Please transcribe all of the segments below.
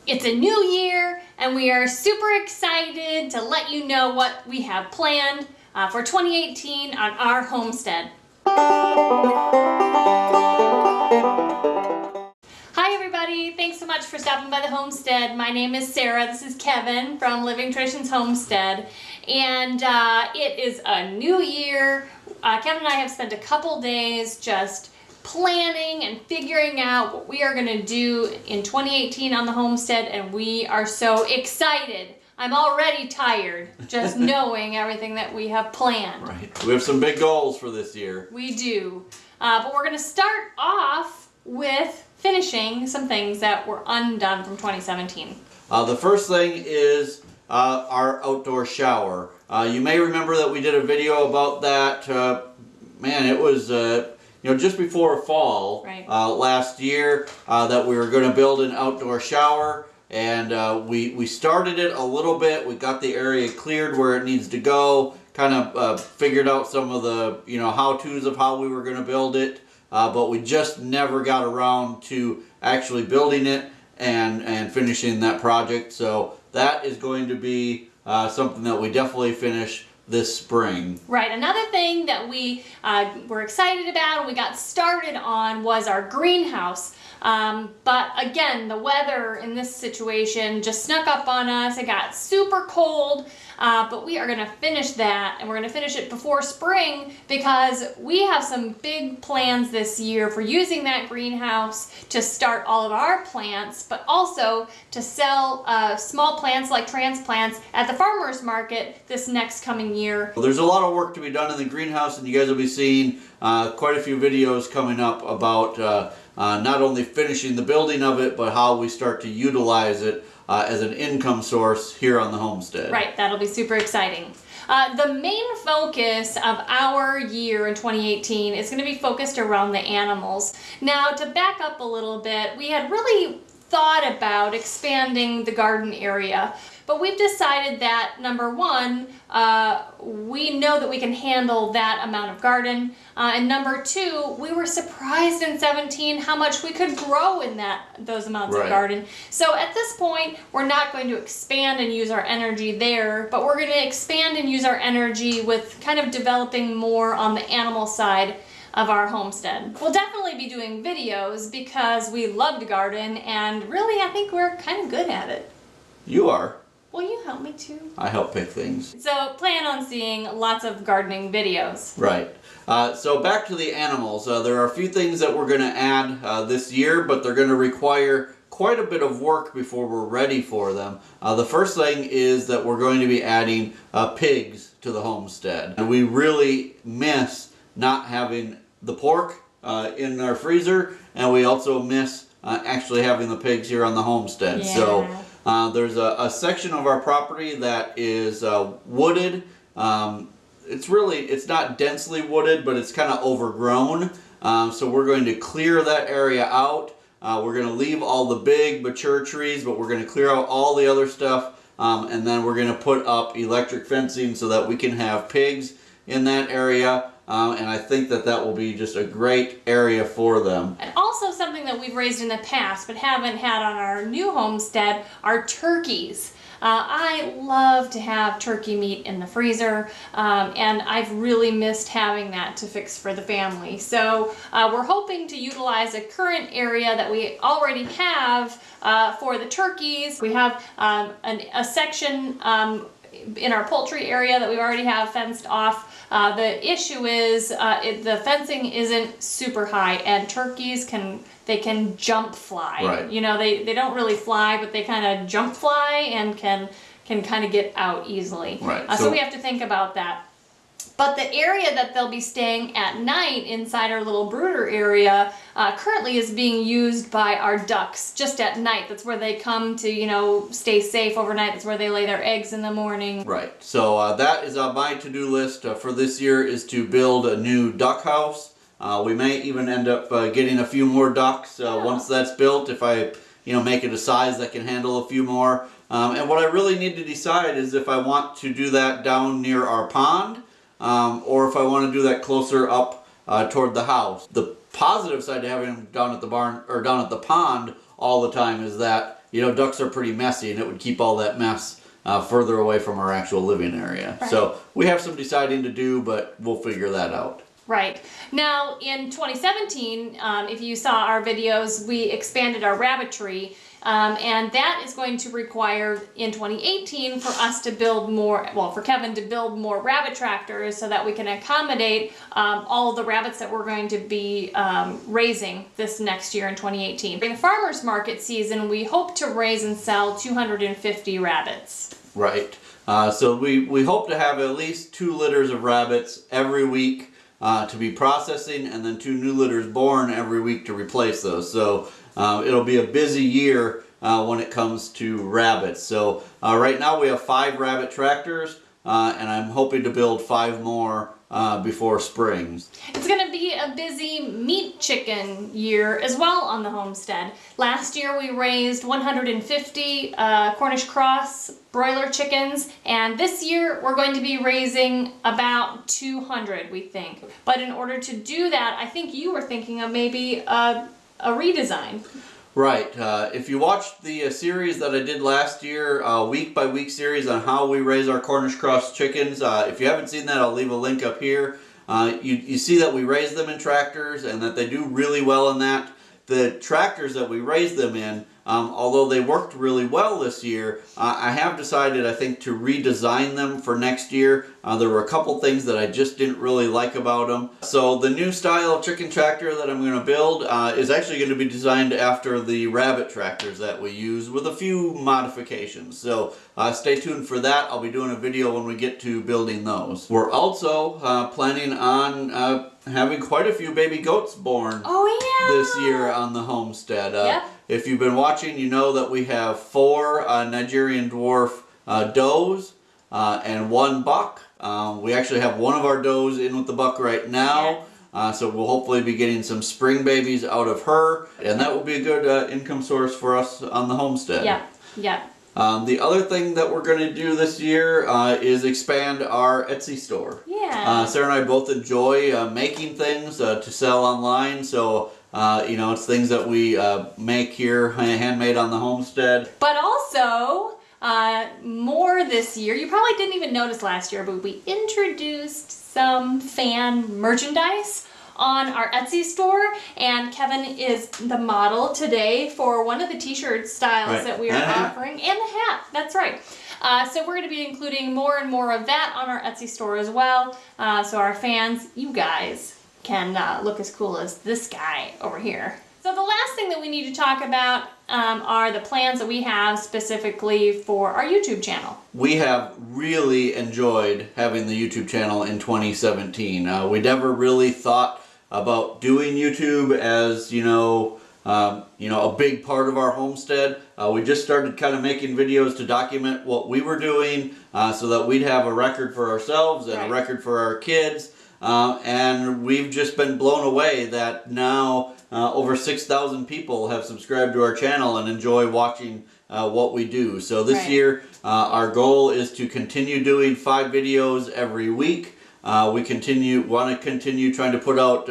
It's a new year, and we are super excited to let you know what we have planned for 2018 on our homestead. Hi everybody, thanks so much for stopping by the homestead. My name is Sarah, this is Kevin from Living Traditions Homestead, and it is a new year. Kevin and I have spent a couple days just planning and figuring out what we are going to do in 2018 on the homestead, and we are so excited. I'm already tired just knowing everything that we have planned. Right. We have some big goals for this year. We do. But we're going to start off with finishing some things that were undone from 2017. The first thing is our outdoor shower. You may remember that we did a video about that. Man, it was just before fall, right, last year, that we were going to build an outdoor shower, and we started it a little bit. We got the area cleared where it needs to go, kind of figured out some of the how-tos of how we were going to build it, but we just never got around to actually building it and finishing that project. So that is going to be something that we definitely finish this spring. Right. Another thing that we were excited about and we got started on was our greenhouse. But again, the weather in this situation just snuck up on us. It got super cold, but we are going to finish that, and we're going to finish it before spring because we have some big plans this year for using that greenhouse to start all of our plants, but also to sell small plants like transplants at the farmers market this next coming year. Well, there's a lot of work to be done in the greenhouse, and you guys will be seeing quite a few videos coming up about not only finishing the building of it, but how we start to utilize it as an income source here on the homestead. Right, that'll be super exciting. The main focus of our year in 2018 is going to be focused around the animals. Now, to back up a little bit, we had really thought about expanding the garden area, but we've decided that, number one, we know that we can handle that amount of garden, and number two, we were surprised in 17 how much we could grow in those amounts of garden. So at this point, we're not going to expand and use our energy there, but we're going to expand and use our energy with kind of developing more on the animal side of our homestead. We'll definitely be doing videos because we love to garden, and really I think we're kind of good at it. You are. Will you help me too? I help pick things. So plan on seeing lots of gardening videos. Right. So back to the animals. There are a few things that we're going to add this year, but they're going to require quite a bit of work before we're ready for them. The first thing is that we're going to be adding pigs to the homestead. And we really miss not having the pork in our freezer, and we also miss actually having the pigs here on the homestead. Yeah. So there's a section of our property that is wooded. It's not densely wooded, but it's kind of overgrown. So we're going to clear that area out. We're going to leave all the big mature trees, but we're going to clear out all the other stuff, and then we're going to put up electric fencing so that we can have pigs in that area. And I think that will be just a great area for them. And also something that we've raised in the past but haven't had on our new homestead are turkeys. I love to have turkey meat in the freezer, and I've really missed having that to fix for the family. So we're hoping to utilize a current area that we already have for the turkeys. We have a section in our poultry area that we already have fenced off. The issue is the fencing isn't super high, and turkeys can jump fly. Right. They don't really fly, but they kind of jump fly and can kind of get out easily. Right. So we have to think about that. But the area that they'll be staying at night inside our little brooder area currently is being used by our ducks just at night. That's where they come to, stay safe overnight. That's where they lay their eggs in the morning. Right. So that is on my to-do list for this year, is to build a new duck house. We may even end up getting a few more ducks once that's built, if I make it a size that can handle a few more. And what I really need to decide is if I want to do that down near our pond, or if I want to do that closer up toward the house. The positive side to having them down at the barn or down at the pond all the time is that ducks are pretty messy, and it would keep all that mess further away from our actual living area. Right. So we have some deciding to do, but we'll figure that out. Right. Now, in 2017, if you saw our videos, we expanded our rabbitry, and that is going to require, in 2018, for us to build more, well, for Kevin to build more rabbit tractors so that we can accommodate all the rabbits that we're going to be raising this next year in 2018. During the farmer's market season, we hope to raise and sell 250 rabbits. Right. So we hope to have at least 2 litters of rabbits every week to be processing, and then 2 new litters born every week to replace those. So it'll be a busy year when it comes to rabbits. So right now we have 5 rabbit tractors, and I'm hoping to build 5 more before spring. It's going to be a busy meat chicken year as well on the homestead. Last year we raised 150 Cornish cross broiler chickens, and this year we're going to be raising about 200, we think. But in order to do that, I think you were thinking of maybe a redesign. Right. If you watched the series that I did last year, week by week series on how we raise our Cornish cross chickens, if you haven't seen that, I'll leave a link up here. You see that we raise them in tractors and that they do really well in that. The tractors that we raise them in, although they worked really well this year, I have decided, I think, to redesign them for next year. There were a couple things that I just didn't really like about them. So the new style of chicken tractor that I'm going to build is actually going to be designed after the rabbit tractors that we use, with a few modifications. So stay tuned for that. I'll be doing a video when we get to building those. We're also planning on having quite a few baby goats born this year on the homestead. Yep. If you've been watching, you know that we have 4 Nigerian dwarf does and 1 buck. We actually have one of our does in with the buck right now. So we'll hopefully be getting some spring babies out of her, and that will be a good income source for us on the homestead. Yeah. The other thing that we're going to do this year is expand our Etsy store. Sarah and I both enjoy making things to sell online, so it's things that we make here, handmade on the homestead. But also, more this year, you probably didn't even notice last year, but we introduced some fan merchandise on our Etsy store, and Kevin is the model today for one of the t-shirt styles that we are offering, and the hat, that's right. So we're going to be including more and more of that on our Etsy store as well, so our fans, you guys, can look as cool as this guy over here. So the last thing that we need to talk about are the plans that we have specifically for our YouTube channel. We have really enjoyed having the YouTube channel in 2017. We never really thought about doing YouTube as, a big part of our homestead. We just started kind of making videos to document what we were doing so that we'd have a record for ourselves and a record for our kids. And we've just been blown away that now over 6,000 people have subscribed to our channel and enjoy watching what we do. So this year, our goal is to continue doing 5 videos every week. We want to continue trying to put out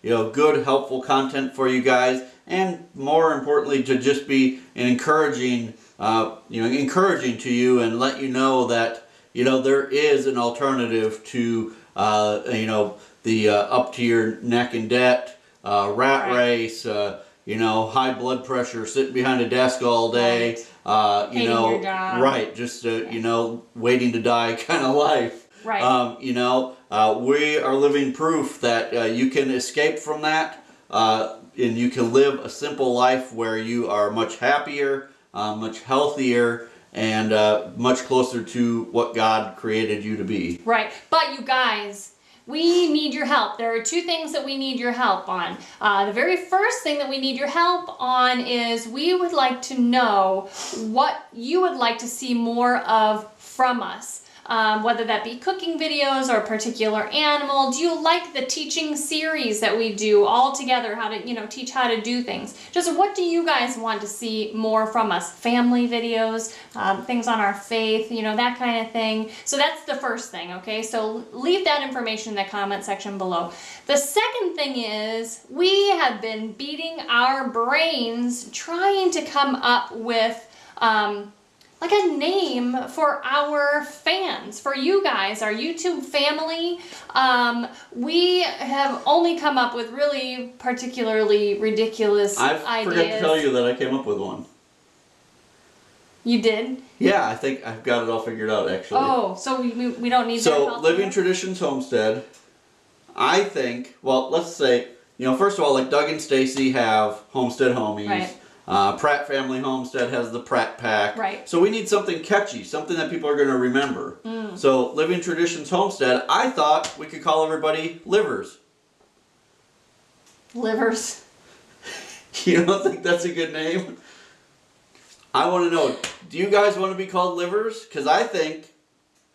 good, helpful content for you guys, and more importantly, to just be encouraging to you and let you know that there is an alternative to the up to your neck in debt, rat race, high blood pressure, sitting behind a desk all day, hating your job. just waiting to die kind of life. We are living proof that you can escape from that, and you can live a simple life where you are much happier, much healthier, and much closer to what God created you to be. Right, but you guys, we need your help. There are 2 things that we need your help on. The very first thing that we need your help on is we would like to know what you would like to see more of from us. Whether that be cooking videos or a particular animal. Do you like the teaching series that we do all together, how to, teach how to do things? Just what do you guys want to see more from us? Family videos, things on our faith, that kind of thing. So that's the first thing, okay? So leave that information in the comment section below. The second thing is we have been beating our brains trying to come up with like a name for our fans, for you guys, our YouTube family. We have only come up with really particularly ridiculous ideas. I forgot to tell you that I came up with one. You did? Yeah, I think I've got it all figured out, actually. Oh, so we don't need their So, help Living here? Traditions Homestead, I think, well, let's say, first of all, like Doug and Stacy have Homestead Homies. Right. Pratt Family Homestead has the Pratt Pack. Right. So we need something catchy, something that people are going to remember. So, Living Traditions Homestead, I thought we could call everybody Livers. Livers. You don't think that's a good name? I want to know, do you guys want to be called Livers? Because I think,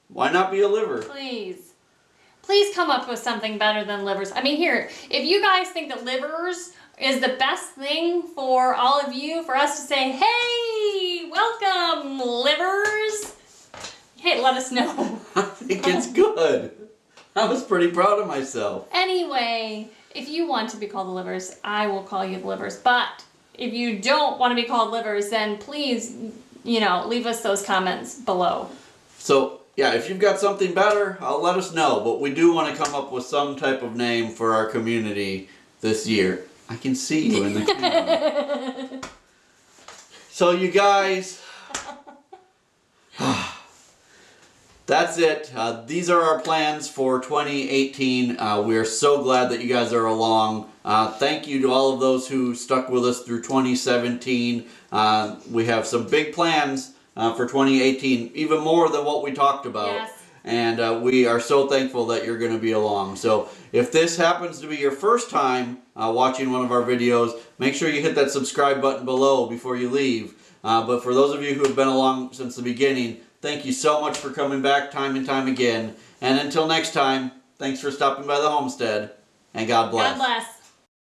why not be a liver? Please. Please come up with something better than livers. I mean, here, if you guys think that livers is the best thing for all of you, for us to say, hey, welcome, livers. Hey, let us know. I think it's good. I was pretty proud of myself. Anyway, if you want to be called the livers, I will call you the livers. But if you don't want to be called livers, then please, leave us those comments below. So, yeah, if you've got something better, let us know. But we do want to come up with some type of name for our community this year. I can see you in the camera. So, you guys, that's it. These are our plans for 2018. We are so glad that you guys are along. Thank you to all of those who stuck with us through 2017. We have some big plans for 2018, even more than what we talked about. Yes. And we are so thankful that you're going to be along. So if this happens to be your first time watching one of our videos, make sure you hit that subscribe button below before you leave. But for those of you who have been along since the beginning, thank you so much for coming back time and time again. And until next time, thanks for stopping by the homestead, and God bless. God bless.